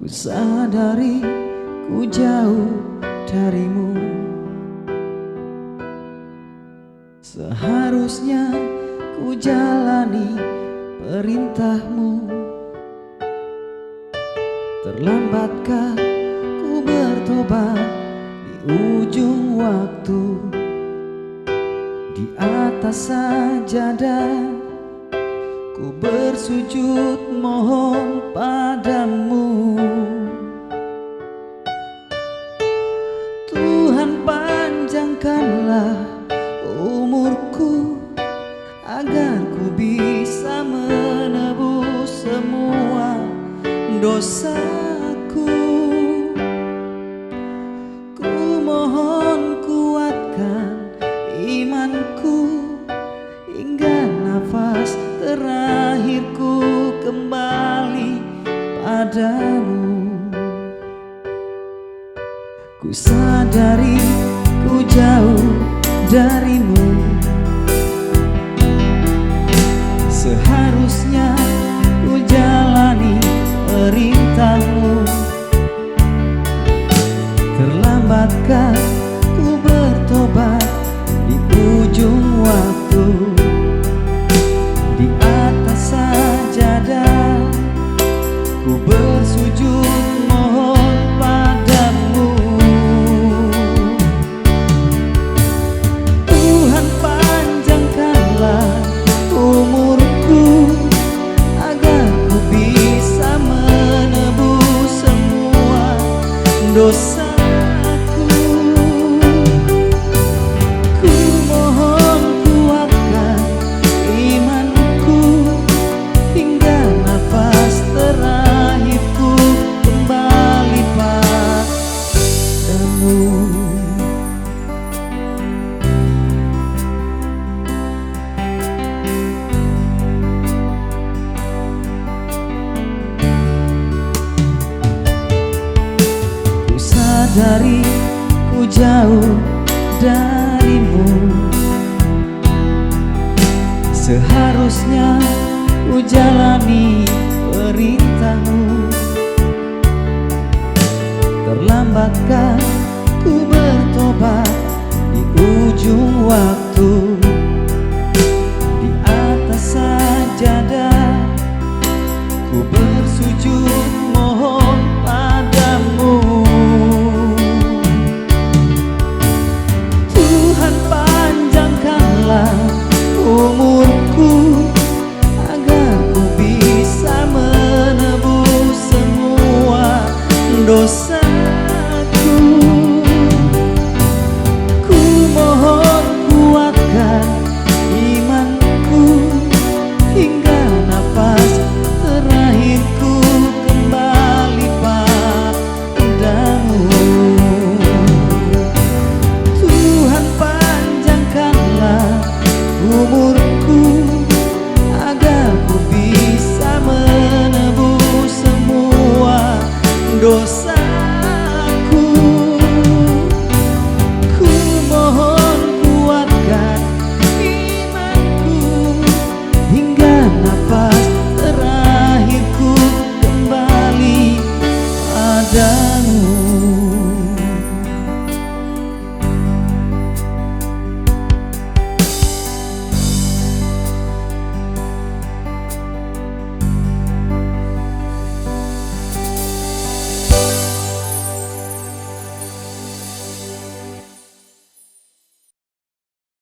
sadari ku jauh darimu. Seharusnya ku jalani perintahmu. Terlambatkah ku bertobat di ujung waktu? Di atas sajadah ku bersujud mohon padamu. Tuhan, panjangkanlah umurku agar ku bisa menebus semua dosaku. Ku mohon kuatkan imanku hingga nafas terakhirku kembali padamu. Ku sadari ku jauh darimu. Seharusnya ku jalani perintahmu. Terlambatkah ku bertobat di ujung waktu? Di atas sajadah ku bersujud mohon padamu. Tuhan, panjangkanlah umurku agar ku bisa menebus semua dosaku. Ku mohon kuatkan imanku hingga nafas terakhirku kembali padamu. Ku sadari ku jauh darimu. Seharusnya ku jalani perintahmu. Terlambatkah ku bertobat di ujung waktu?